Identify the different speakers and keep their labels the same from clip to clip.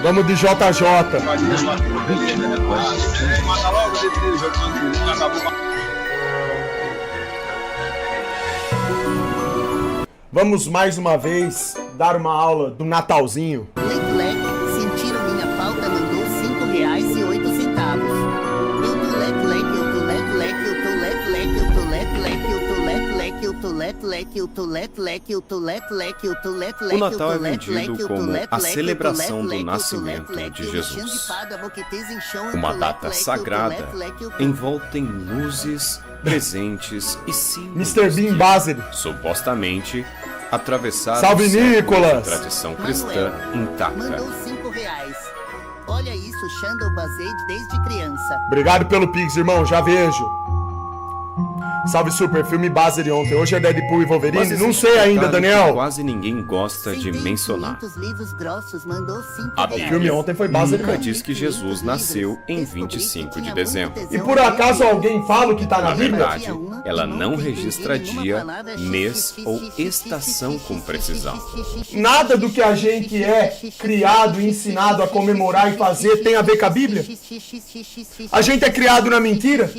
Speaker 1: Vamos de JJ. Vamos mais uma vez dar uma aula do Natalzinho.
Speaker 2: Leque, sentiram minha falta, mandou R$5,08.
Speaker 3: O Natal é vendido como a celebração do nascimento de Jesus. Uma data sagrada, envolta em luzes, presentes e símbolos
Speaker 1: Mr. Bean Basel.
Speaker 3: Supostamente atravessar
Speaker 1: Salve,
Speaker 3: os séculos
Speaker 1: Nicolas!
Speaker 3: de tradição cristã intacta.
Speaker 2: Mandou R$5. Olha isso, Xandão Bazade desde criança.
Speaker 1: Obrigado pelo Pix, irmão. Já vejo. Salve, Super. Filme Basel ontem. Hoje é Deadpool e Wolverine?
Speaker 3: Mas
Speaker 1: Não
Speaker 3: existe
Speaker 1: sei
Speaker 3: um
Speaker 1: ainda,
Speaker 3: detalhe que
Speaker 1: Daniel.
Speaker 3: quase ninguém gosta de mencionar.
Speaker 2: Livros grossos, mandou
Speaker 3: A
Speaker 1: O
Speaker 3: Bíblia
Speaker 1: filme ontem foi Basel.
Speaker 3: nunca diz que Jesus nasceu em 25 de dezembro.
Speaker 1: E por acaso alguém fala o que tá na
Speaker 3: Na
Speaker 1: Bíblia?
Speaker 3: verdade, ela não registra dia, mês ou estação com precisão.
Speaker 1: Nada do que a gente é criado e ensinado a comemorar e fazer tem a ver com a Bíblia? A gente é criado na mentira?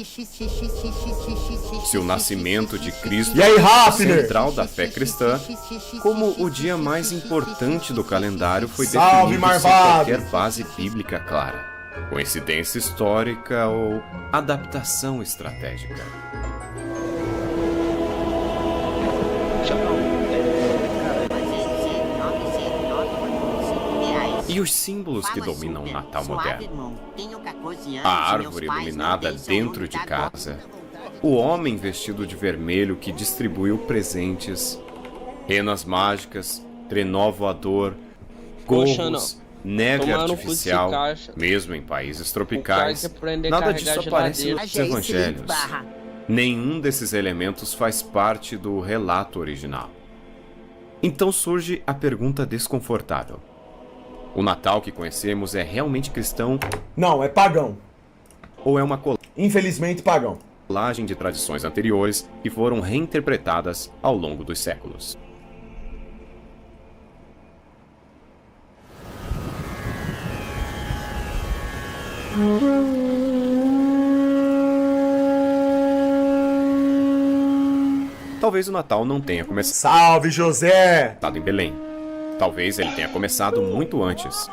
Speaker 3: Se o nascimento de Cristo
Speaker 1: E aí,
Speaker 3: é
Speaker 1: Hafner?
Speaker 3: central da fé cristã, como o dia mais importante do calendário foi
Speaker 1: Salve,
Speaker 3: definido sem
Speaker 1: Marvado!
Speaker 3: qualquer base bíblica clara, coincidência histórica ou adaptação estratégica. E os símbolos que dominam o Natal moderno? A árvore iluminada dentro de casa, o homem vestido de vermelho que distribuiu presentes, renas mágicas, trenó voador, gorros, neve artificial, mesmo em países tropicais, nada disso aparece nos evangelhos. Nenhum desses elementos faz parte do relato original. Então surge a pergunta desconfortável. O Natal que conhecemos é realmente cristão
Speaker 1: Não, é pagão.
Speaker 3: ou é uma
Speaker 1: Infelizmente, pagão.
Speaker 3: colagem de tradições anteriores que foram reinterpretadas ao longo dos séculos? Talvez o Natal não tenha começado
Speaker 1: Salve, José!
Speaker 3: em Belém. Talvez ele tenha começado muito antes,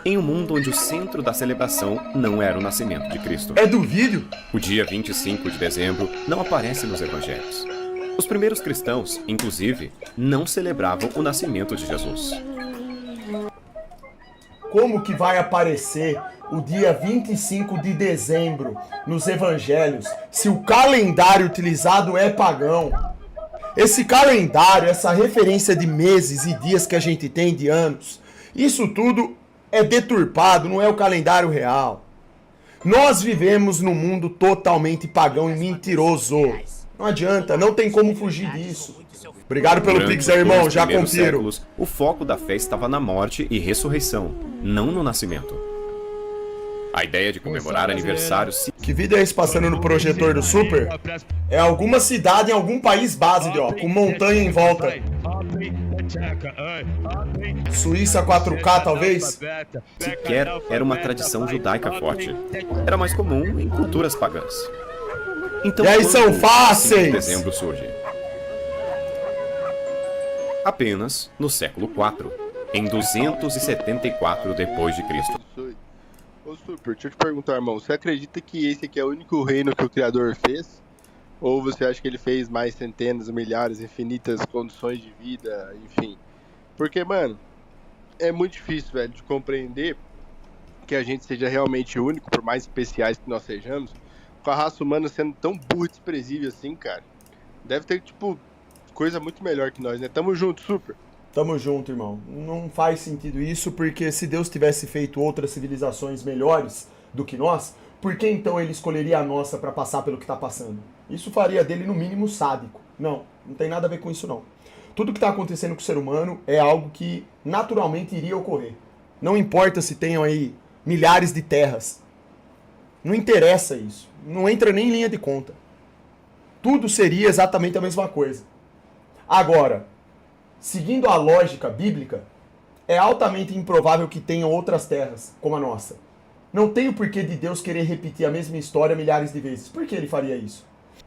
Speaker 3: em um mundo onde o centro da celebração não era o nascimento de Cristo.
Speaker 1: É do vídeo?
Speaker 3: O dia 25 de dezembro não aparece nos evangelhos. Os primeiros cristãos, inclusive, não celebravam o nascimento de Jesus.
Speaker 1: Como que vai aparecer o dia 25 de dezembro nos evangelhos se o calendário utilizado é pagão? Esse calendário, essa referência de meses e dias que a gente tem de anos, isso tudo é deturpado, não é o calendário real. Nós vivemos num mundo totalmente pagão e mentiroso. Não adianta, não tem como fugir disso. Obrigado pelo
Speaker 3: Durante
Speaker 1: Pix, irmão,
Speaker 3: os
Speaker 1: já
Speaker 3: primeiros
Speaker 1: confiro.
Speaker 3: séculos, o foco da fé estava na morte e ressurreição, não no nascimento. A ideia de comemorar aniversários
Speaker 1: Que vídeo é esse passando no projetor do Super? É alguma cidade em algum país base, ó, com montanha em volta. Suíça 4K, talvez?
Speaker 3: sequer era uma tradição judaica forte. Era mais comum em culturas pagãs. Então,
Speaker 1: E aí,
Speaker 3: quando
Speaker 1: são
Speaker 3: o 25 de
Speaker 1: fáceis!
Speaker 3: dezembro surge? Apenas no século IV, em 274 depois de Cristo.
Speaker 4: Ô Super, deixa eu te perguntar, irmão, você acredita que esse aqui é o único reino que o Criador fez? Ou você acha que ele fez mais centenas, milhares, infinitas condições de vida, enfim? Porque, mano, é muito difícil, velho, de compreender que a gente seja realmente único, por mais especiais que nós sejamos, com a raça humana sendo tão burra e desprezível assim, cara. Deve ter, tipo, coisa muito melhor que nós, né? Tamo junto, Super.
Speaker 1: Tamo junto, irmão. Não faz sentido isso, porque se Deus tivesse feito outras civilizações melhores do que nós, por que então ele escolheria a nossa para passar pelo que tá passando? Isso faria dele, no mínimo, sádico. Não tem nada a ver com isso, não. Tudo que tá acontecendo com o ser humano é algo que naturalmente iria ocorrer. Não importa se tenham aí milhares de terras. Não interessa isso. Não entra nem em linha de conta. Tudo seria exatamente a mesma coisa. Agora, seguindo a lógica bíblica, é altamente improvável que tenham outras terras, como a nossa. Não tem o porquê de Deus querer repetir a mesma história milhares de vezes. Por que ele faria isso?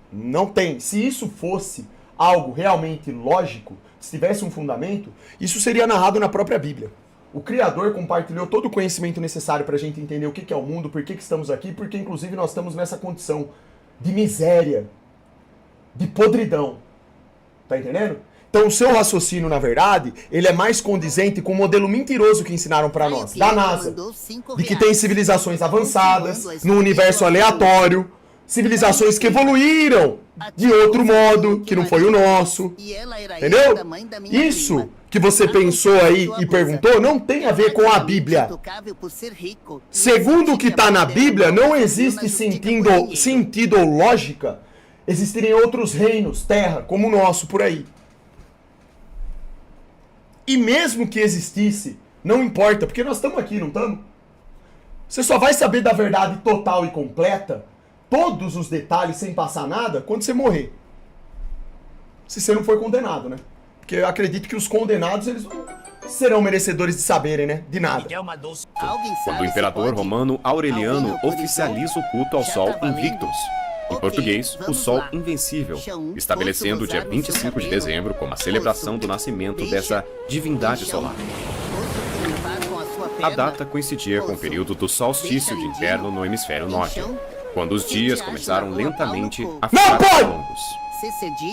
Speaker 1: Não tem. Se isso fosse algo realmente lógico, se tivesse um fundamento, isso seria narrado na própria Bíblia. O Criador compartilhou todo o conhecimento necessário para a gente entender o que é o mundo, por que estamos aqui, porque inclusive nós estamos nessa condição de miséria, de podridão. Tá entendendo? Então o seu raciocínio, na verdade, ele é mais condizente com o modelo mentiroso que ensinaram para nós, da NASA, de que tem civilizações avançadas, num universo aleatório, civilizações que evoluíram de outro modo, que não foi o nosso, entendeu? Isso que você pensou aí e perguntou não tem a ver com a Bíblia. Segundo o que está na Bíblia, não existe sentido ou lógica existirem outros reinos, terra, como o nosso por aí. E mesmo que existisse, não importa, porque nós estamos aqui, não estamos? Você só vai saber da verdade total e completa, todos os detalhes, sem passar nada, quando você morrer. Se você não for condenado, né? Porque eu acredito que os condenados, eles não serão merecedores de saberem, né? De nada.
Speaker 3: Quando o imperador romano Aureliano oficializa o culto ao Sol Invictus, em português, o Sol Invencível, estabelecendo o dia 25 de dezembro como a celebração do nascimento dessa divindade solar. A data coincidia com o período do solstício de inverno no hemisfério norte, quando os dias começaram lentamente a ficar mais longos.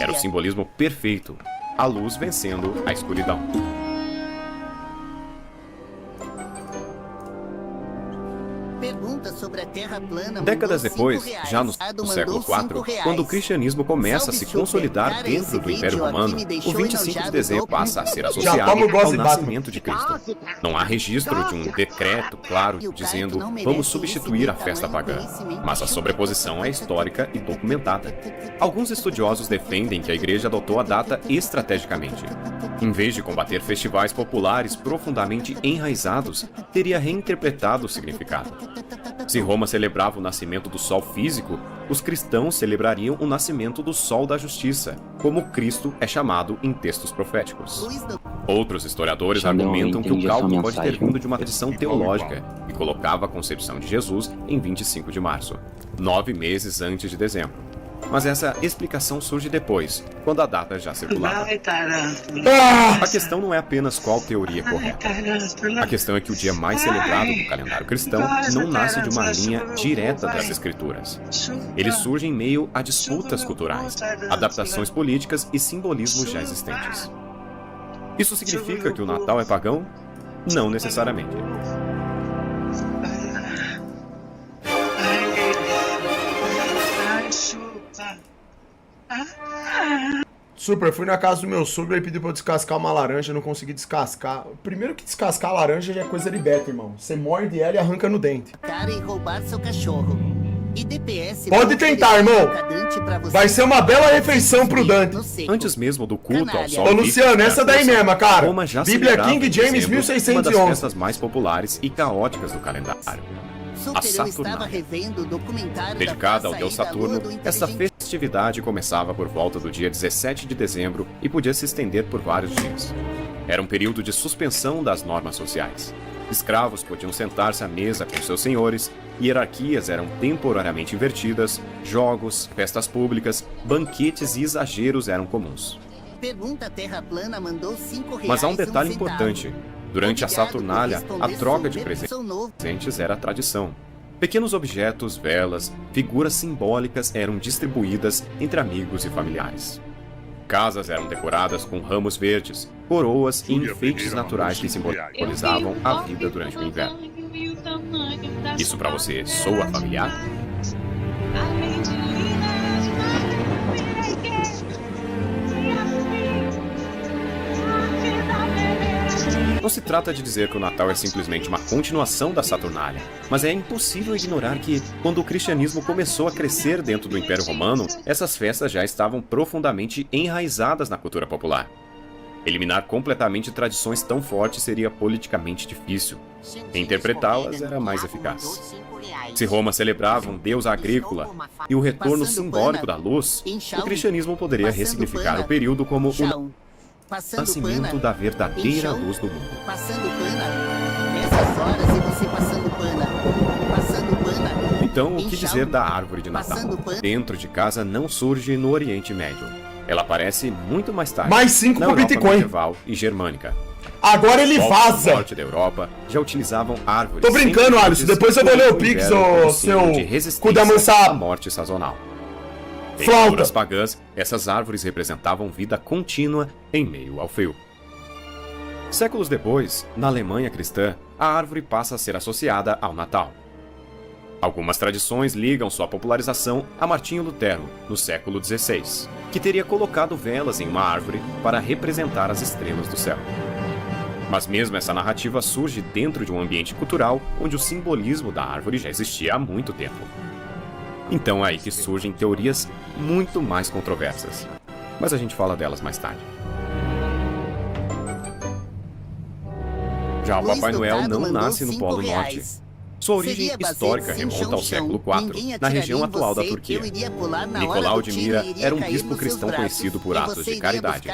Speaker 3: Era o simbolismo perfeito, a luz vencendo a escuridão. Décadas depois, já no século IV, quando o cristianismo começa a se consolidar dentro do Império Romano, o 25 de dezembro passa a ser associado ao nascimento de Cristo. Não há registro de um decreto claro dizendo vamos substituir a festa pagã, mas a sobreposição é histórica e documentada. Alguns estudiosos defendem que a Igreja adotou a data estrategicamente. Em vez de combater festivais populares profundamente enraizados, teria reinterpretado o significado. Se Roma celebrava o nascimento do sol físico, os cristãos celebrariam o nascimento do sol da justiça, como Cristo é chamado em textos proféticos. Outros historiadores argumentam que o cálculo pode ter vindo de uma tradição teológica e colocava a concepção de Jesus em 25 de março, 9 meses antes de dezembro. Mas essa explicação surge depois, quando a data já circulava. A questão não é apenas qual teoria é correta. A questão é que o dia mais celebrado do calendário cristão não nasce de uma linha direta das escrituras. Ele surge em meio a disputas culturais, adaptações políticas e simbolismos já existentes. Isso significa que o Natal é pagão? Não necessariamente.
Speaker 1: Super, fui na casa do meu sogro e pediu pra eu descascar uma laranja, não consegui descascar. Primeiro que descascar a laranja já é coisa de beta, irmão. Você morde ela e arranca no dente. Pode tentar, irmão. Vai ser uma bela refeição pro Dante.
Speaker 3: Antes mesmo do culto ao sol.
Speaker 1: Ô, Luciano, essa daí mesmo, cara.
Speaker 3: Roma já
Speaker 1: Bíblia King James
Speaker 3: uma
Speaker 1: 1611.
Speaker 3: das festas mais populares e caóticas do calendário. A Saturnália. Dedicada ao deus Saturno, essa festividade começava por volta do dia 17 de dezembro e podia se estender por vários dias. Era um período de suspensão das normas sociais. Escravos podiam sentar-se à mesa com seus senhores, hierarquias eram temporariamente invertidas, jogos, festas públicas, banquetes e exageros eram comuns. Mas há um detalhe importante. Durante a Saturnália, a troca de presentes era tradição. Pequenos objetos, velas, figuras simbólicas eram distribuídas entre amigos e familiares. Casas eram decoradas com ramos verdes, coroas e enfeites naturais que simbolizavam a vida durante o inverno. Isso pra você soa familiar? Não se trata de dizer que o Natal é simplesmente uma continuação da Saturnália, mas é impossível ignorar que, quando o cristianismo começou a crescer dentro do Império Romano, essas festas já estavam profundamente enraizadas na cultura popular. Eliminar completamente tradições tão fortes seria politicamente difícil. Interpretá-las era mais eficaz. Se Roma celebrava um deus agrícola e o retorno simbólico da luz, o cristianismo poderia ressignificar o período como nascimento da verdadeira luz do mundo.
Speaker 2: Passando pana. Essas horas e você passando pana. Passando pana.
Speaker 3: Então, o que dizer da árvore de Natal?
Speaker 2: Passando pano.
Speaker 3: Dentro de casa não surge no Oriente Médio. Ela aparece muito mais tarde.
Speaker 1: Mais 5
Speaker 3: na
Speaker 1: pro
Speaker 3: Europa
Speaker 1: Bitcoin.
Speaker 3: medieval e germânica.
Speaker 1: Agora ele
Speaker 3: Povos do
Speaker 1: vaza.
Speaker 3: norte da Europa já utilizavam árvores.
Speaker 1: Tô brincando, Alisson. Depois eu vou ler o Pix, ô seu cu da
Speaker 3: A
Speaker 1: mansada.
Speaker 3: morte sazonal. Em
Speaker 1: Flauta.
Speaker 3: culturas pagãs, essas árvores representavam vida contínua em meio ao frio. Séculos depois, na Alemanha cristã, a árvore passa a ser associada ao Natal. Algumas tradições ligam sua popularização a Martinho Lutero, no século XVI, que teria colocado velas em uma árvore para representar as estrelas do céu. Mas mesmo essa narrativa surge dentro de um ambiente cultural onde o simbolismo da árvore já existia há muito tempo. Então é aí que surgem teorias muito mais controversas. Mas a gente fala delas mais tarde. Já o Papai Noel não nasce no Polo Norte. Sua origem histórica remonta ao século IV, na região atual da Turquia. Nicolau de Mira era um bispo cristão conhecido por atos de caridade.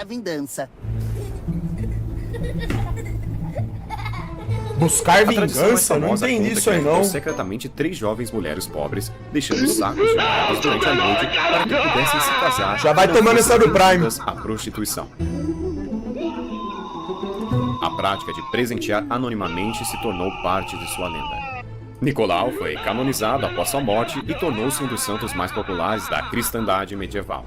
Speaker 1: Buscar
Speaker 3: A tradição mais
Speaker 1: vingança? Não
Speaker 3: famosa
Speaker 1: entendi
Speaker 3: conta
Speaker 1: isso
Speaker 3: que
Speaker 1: aí,
Speaker 3: matou
Speaker 1: não.
Speaker 3: secretamente 3 jovens mulheres pobres, deixando sacos de moedas durante a noite para que pudessem se casar.
Speaker 1: Já vai
Speaker 3: e não
Speaker 1: tomando
Speaker 3: fossem
Speaker 1: essa do Prime.
Speaker 3: vendidas à prostituição. A prática de presentear anonimamente se tornou parte de sua lenda. Nicolau foi canonizado após sua morte e tornou-se um dos santos mais populares da cristandade medieval.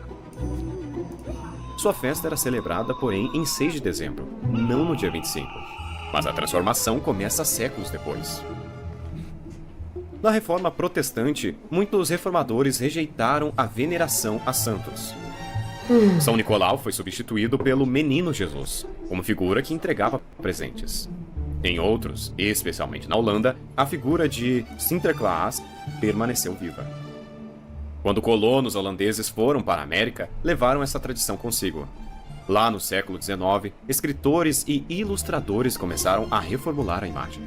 Speaker 3: Sua festa era celebrada, porém, em 6 de dezembro, não no dia 25. Mas a transformação começa séculos depois. Na Reforma Protestante, muitos reformadores rejeitaram a veneração a santos. São Nicolau foi substituído pelo Menino Jesus, como figura que entregava presentes. Em outros, especialmente na Holanda, a figura de Sinterklaas permaneceu viva. Quando colonos holandeses foram para a América, levaram essa tradição consigo. Lá no século XIX, escritores e ilustradores começaram a reformular a imagem.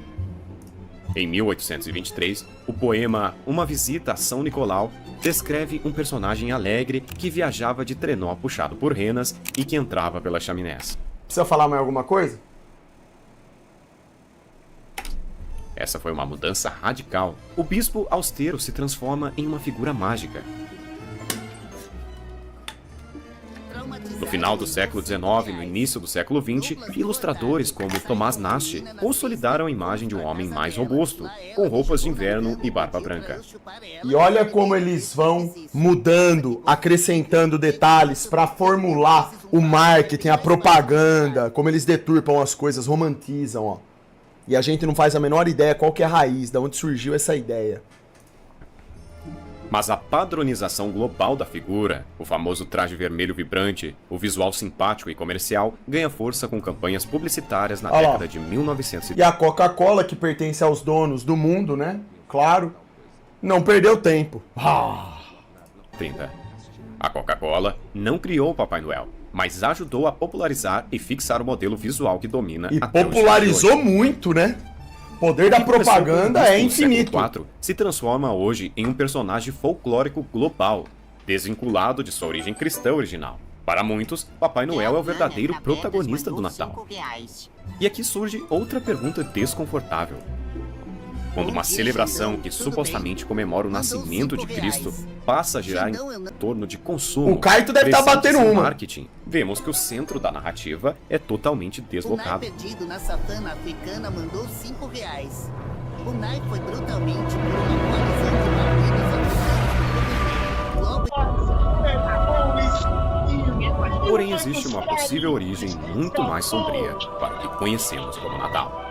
Speaker 3: Em 1823, o poema Uma Visita a São Nicolau descreve um personagem alegre que viajava de trenó puxado por renas e que entrava pelas chaminés.
Speaker 1: Precisa falar mais alguma coisa?
Speaker 3: Essa foi uma mudança radical. O bispo austero se transforma em uma figura mágica. No final do século XIX e no início do século XX, ilustradores como Tomás Nashe consolidaram a imagem de um homem mais robusto, com roupas de inverno e barba branca.
Speaker 1: E olha como eles vão mudando, acrescentando detalhes para formular o marketing, a propaganda, como eles deturpam as coisas, romantizam, ó. E a gente não faz a menor ideia qual que é a raiz, de onde surgiu essa ideia.
Speaker 3: Mas a padronização global da figura, o famoso traje vermelho vibrante, o visual simpático e comercial, ganha força com campanhas publicitárias na
Speaker 1: Olha lá.
Speaker 3: década de 1930.
Speaker 1: E a Coca-Cola, que pertence aos donos do mundo, né? Claro, não perdeu tempo.
Speaker 3: A Coca-Cola não criou o Papai Noel, mas ajudou a popularizar e fixar o modelo visual que domina
Speaker 1: E
Speaker 3: até os dias de
Speaker 1: popularizou
Speaker 3: hoje.
Speaker 1: muito, né? O poder da
Speaker 3: O que começou
Speaker 1: propaganda
Speaker 3: com o
Speaker 1: é
Speaker 3: bispo no século
Speaker 1: infinito.
Speaker 3: IV, se transforma hoje em um personagem folclórico global, desvinculado de sua origem cristã original. Para muitos, Papai Noel é o verdadeiro protagonista do Natal. E aqui surge outra pergunta desconfortável. Quando uma celebração que supostamente comemora o nascimento de Cristo passa a girar em torno de consumo,
Speaker 1: O Kaito deve estar
Speaker 3: presentes
Speaker 1: batendo
Speaker 3: e
Speaker 1: uma.
Speaker 3: marketing, vemos que o centro da narrativa é totalmente
Speaker 2: O Nai
Speaker 3: deslocado.
Speaker 2: perdido na savana africana mandou R$5. O Nai foi brutalmente por uma coalizão de maridos africanos.
Speaker 3: Porém, existe uma possível origem muito mais sombria para o que conhecemos como Natal.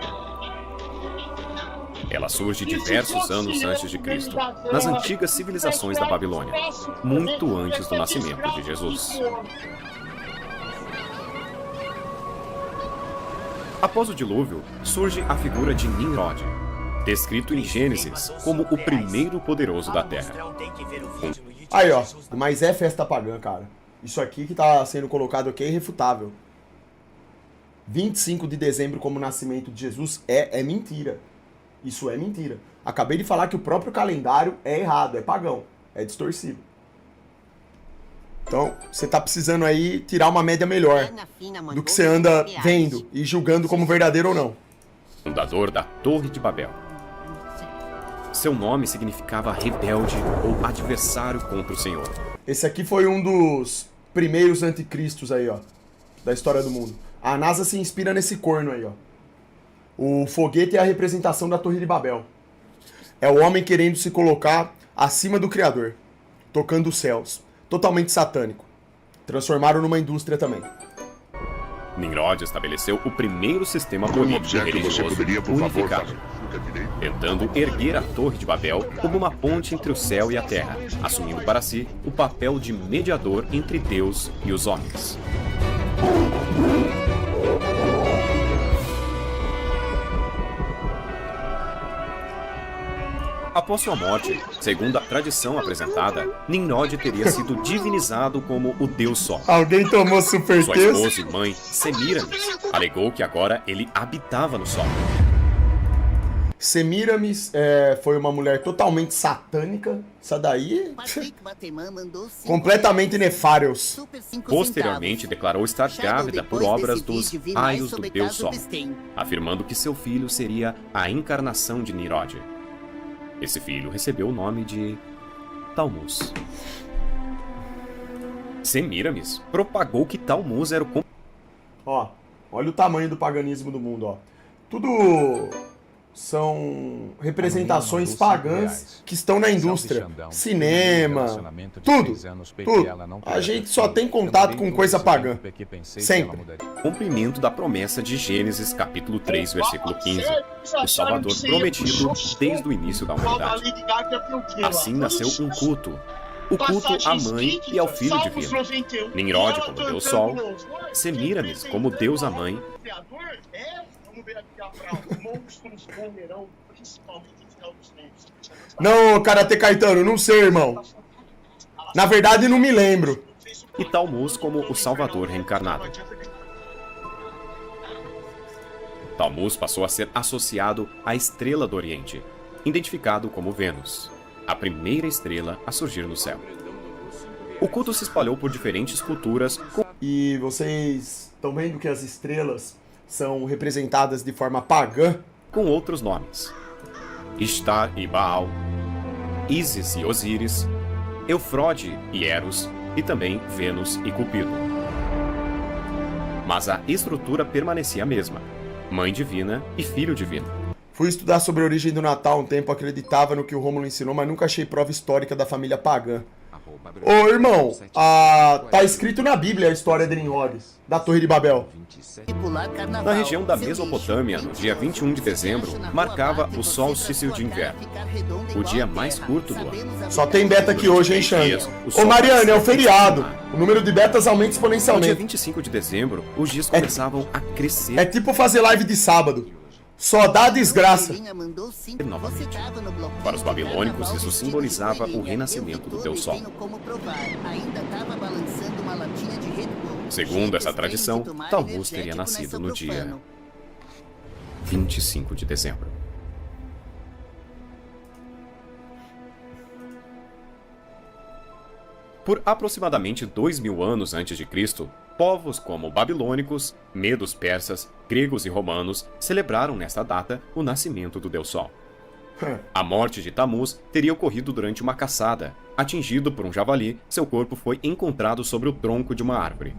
Speaker 3: Ela surge diversos anos antes de Cristo, nas antigas civilizações da Babilônia, muito antes do nascimento de Jesus. Após o dilúvio, surge a figura de Nimrod, descrito em Gênesis como o primeiro poderoso da Terra.
Speaker 1: Aí, ó. Mas é festa pagã, cara. Isso aqui que tá sendo colocado aqui é irrefutável. 25 de dezembro como nascimento de Jesus é mentira. Isso é mentira. Acabei de falar que o próprio calendário é errado, é pagão, é distorcido. Então, você tá precisando aí tirar uma média melhor do que você anda vendo e julgando como verdadeiro ou não.
Speaker 3: Fundador da Torre de Babel. Seu nome significava rebelde ou adversário contra o Senhor.
Speaker 1: Esse aqui foi um dos primeiros anticristos aí, ó, da história do mundo. A NASA se inspira nesse corno aí, ó. O foguete é a representação da Torre de Babel. É o homem querendo se colocar acima do Criador, tocando os céus. Totalmente satânico. Transformaram numa indústria também.
Speaker 3: Nimrod estabeleceu o primeiro sistema político e religioso unificado, tentando erguer a Torre de Babel como uma ponte entre o céu e a terra, assumindo para si o papel de mediador entre Deus e os homens. Após sua morte, segundo a tradição apresentada, Nimrod teria sido divinizado como o Deus Sol.
Speaker 1: Alguém tomou super
Speaker 3: Sua
Speaker 1: texto?
Speaker 3: esposa e mãe, Semíramis, alegou que agora ele habitava no Sol.
Speaker 1: Semíramis foi uma mulher totalmente satânica. Essa daí... completamente nefários.
Speaker 3: Posteriormente, declarou estar grávida por obras dos raios do Deus Sol, afirmando que seu filho seria a encarnação de Nimrod. Esse filho recebeu o nome de Tammuz. Semíramis propagou que Tammuz era o...
Speaker 1: Ó, olha o tamanho do paganismo do mundo, ó. Tudo são representações pagãs que estão na indústria. Cinema, tudo. A gente só tem contato com coisa pagã. Sempre.
Speaker 3: Cumprimento da promessa de Gênesis capítulo 3, versículo 15. O Salvador prometido desde o início da humanidade. Assim nasceu um culto. O culto à mãe e ao filho divino. Nimrod como Deus Sol. Semíramis como Deus a mãe.
Speaker 1: Não, Karate Caetano, não sei, irmão. Na verdade, não me lembro.
Speaker 3: E Tammuz como o Salvador reencarnado. Tammuz passou a ser associado à estrela do Oriente, identificado como Vênus, a primeira estrela a surgir no céu. O culto se espalhou por diferentes culturas.
Speaker 1: E vocês estão vendo que as estrelas são representadas de forma pagã?
Speaker 3: Com outros nomes. Ishtar e Baal, Ísis e Osíris, Eufrode e Eros, e também Vênus e Cupido. Mas a estrutura permanecia a mesma: mãe divina e filho divino.
Speaker 1: Fui estudar sobre a origem do Natal um tempo, acreditava no que o Rômulo ensinou, mas nunca achei prova histórica da família pagã. Ô, irmão, tá escrito na Bíblia a história de Nimrod, da Torre de Babel.
Speaker 3: Na região da Mesopotâmia, no dia 21 de dezembro, marcava o solstício de inverno, o dia mais curto do ano.
Speaker 1: Só tem beta aqui hoje, hein, Xande? Ô, Mariana, é o feriado. O número de betas aumenta
Speaker 3: No dia
Speaker 1: exponencialmente.
Speaker 3: 25 de dezembro, os dias começavam a crescer.
Speaker 1: É tipo fazer live de sábado. Só dá desgraça.
Speaker 3: Novamente. Para os babilônicos, isso simbolizava o renascimento do Deus Sol. Segundo essa tradição, Tammuz teria nascido no dia 25 de dezembro. Por aproximadamente 2000 anos antes de Cristo, povos como babilônicos, medos persas, gregos e romanos celebraram nesta data o nascimento do Deus Sol. A morte de Tammuz teria ocorrido durante uma caçada. Atingido por um javali, seu corpo foi encontrado sobre o tronco de uma árvore.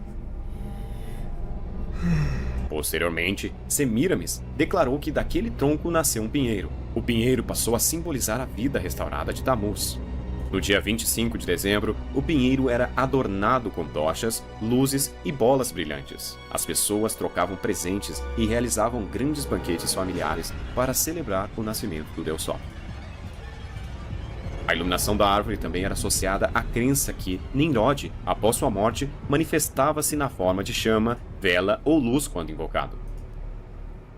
Speaker 3: Posteriormente, Semíramis declarou que daquele tronco nasceu um pinheiro. O pinheiro passou a simbolizar a vida restaurada de Tammuz. No dia 25 de dezembro, o pinheiro era adornado com tochas, luzes e bolas brilhantes. As pessoas trocavam presentes e realizavam grandes banquetes familiares para celebrar o nascimento do Deus Sol. A iluminação da árvore também era associada à crença que Nimrod, após sua morte, manifestava-se na forma de chama, vela ou luz quando invocado.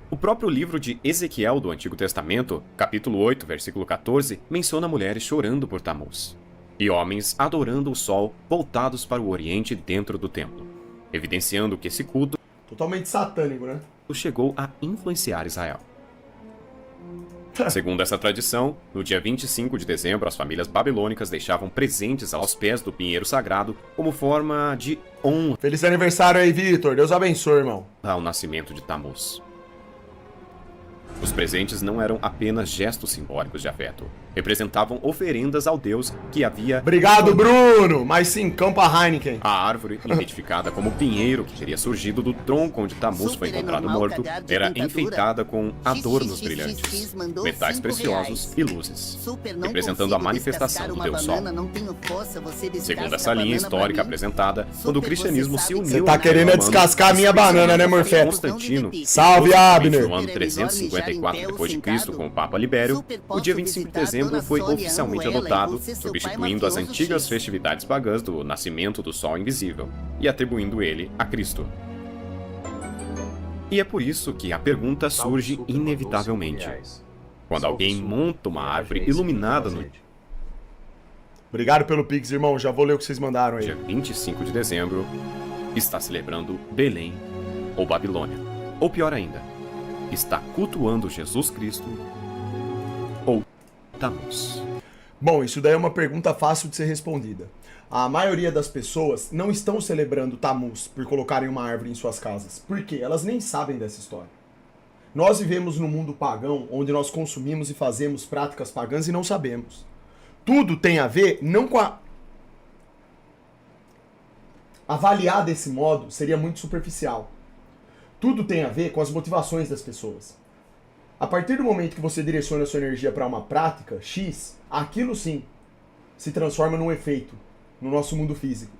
Speaker 3: O próprio livro de Ezequiel do Antigo Testamento, capítulo 8, versículo 14, menciona mulheres chorando por Tammuz e homens adorando o sol voltados para o Oriente dentro do templo, evidenciando que esse culto
Speaker 1: Totalmente satânico, né?
Speaker 3: chegou a influenciar Israel. Segundo essa tradição, no dia 25 de dezembro, as famílias babilônicas deixavam presentes aos pés do pinheiro sagrado como forma de honra
Speaker 1: Feliz aniversário aí, Vitor. Deus abençoe, irmão.
Speaker 3: ao nascimento de Tammuz. Os presentes não eram apenas gestos simbólicos de afeto. Representavam oferendas ao Deus que havia...
Speaker 1: Obrigado, Bruno. Mais cincão pra Heineken.
Speaker 3: A árvore, identificada como pinheiro que teria surgido do tronco onde Tammuz foi encontrado morto, era enfeitada com adornos brilhantes, metais preciosos e luzes, representando a manifestação do Deus Sol. Segundo essa linha histórica apresentada, quando o cristianismo se uniu...
Speaker 1: Você tá querendo é descascar a minha banana, né, Morfé?
Speaker 3: Constantino,
Speaker 1: Salve, Abner!
Speaker 3: no ano 354 d.C., com o Papa Libério, o dia 25 de dezembro foi oficialmente adotado, substituindo as antigas festividades pagãs do nascimento do Sol invisível e atribuindo ele a Cristo. E é por isso que a pergunta surge inevitavelmente. Quando alguém monta uma árvore iluminada no
Speaker 1: Obrigado pelo Pix, irmão. Já vou ler o que vocês mandaram aí.
Speaker 3: dia 25 de dezembro, está celebrando Belém ou Babilônia. Ou pior ainda, está cultuando Jesus Cristo ou Tammuz.
Speaker 1: Bom, isso daí é uma pergunta fácil de ser respondida. A maioria das pessoas não estão celebrando Tammuz por colocarem uma árvore em suas casas. Por quê? Elas nem sabem dessa história. Nós vivemos num mundo pagão, onde nós consumimos e fazemos práticas pagãs e não sabemos. Tudo tem a ver, não com a... Avaliar desse modo seria muito superficial. Tudo tem a ver com as motivações das pessoas. A partir do momento que você direciona a sua energia para uma prática X, aquilo sim se transforma num efeito no nosso mundo físico.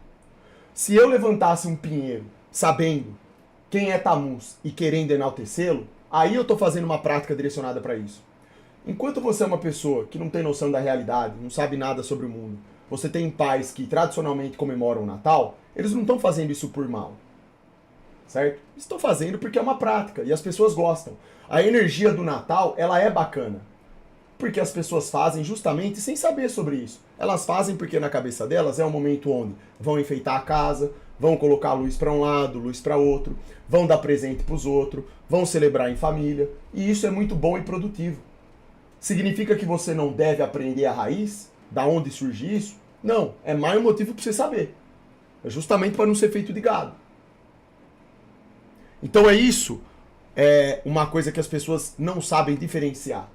Speaker 1: Se eu levantasse um pinheiro sabendo quem é Tammuz e querendo enaltecê-lo, aí eu estou fazendo uma prática direcionada para isso. Enquanto você é uma pessoa que não tem noção da realidade, não sabe nada sobre o mundo, você tem pais que tradicionalmente comemoram o Natal, eles não estão fazendo isso por mal. Certo? Estão fazendo porque é uma prática e as pessoas gostam. A energia do Natal, ela é bacana. Porque as pessoas fazem justamente sem saber sobre isso. Elas fazem porque na cabeça delas é um momento onde vão enfeitar a casa, vão colocar luz para um lado, luz para outro, vão dar presente para os outros, vão celebrar em família. E isso é muito bom e produtivo. Significa que você não deve aprender a raiz? Da onde surge isso? Não, é mais um motivo para você saber. É justamente para não ser feito de gado. Então é isso, é uma coisa que as pessoas não sabem diferenciar.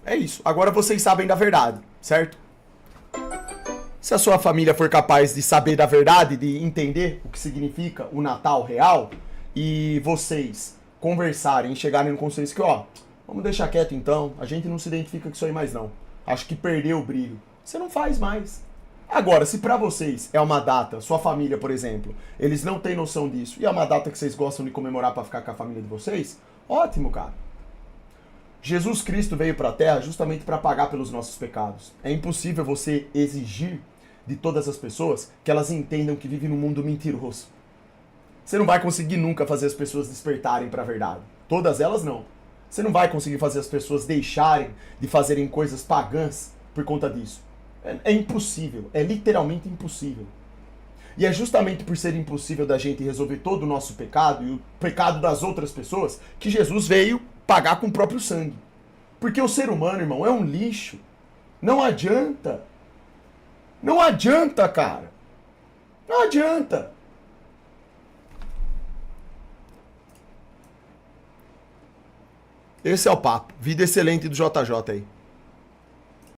Speaker 1: É isso. Agora vocês sabem da verdade, certo? Se a sua família for capaz de saber da verdade, de entender o que significa o Natal real, e vocês conversarem e chegarem no consenso que, ó, vamos deixar quieto então, a gente não se identifica com isso aí mais não. Acho que perdeu o brilho. Você não faz mais. Agora, se pra vocês é uma data, sua família, por exemplo, eles não têm noção disso, e é uma data que vocês gostam de comemorar pra ficar com a família de vocês, ótimo, cara. Jesus Cristo veio pra Terra justamente pra pagar pelos nossos pecados. É impossível você exigir de todas as pessoas que elas entendam que vivem num mundo mentiroso. Você não vai conseguir nunca fazer as pessoas despertarem pra verdade. Todas elas não. Você não vai conseguir fazer as pessoas deixarem de fazerem coisas pagãs por conta disso. É impossível, é literalmente impossível. E é justamente por ser impossível da gente resolver todo o nosso pecado e o pecado das outras pessoas que Jesus veio pagar com o próprio sangue. Porque o ser humano, irmão, é um lixo. Não adianta. Não adianta, cara. Não adianta. Esse é o papo. Vida excelente do JJ aí.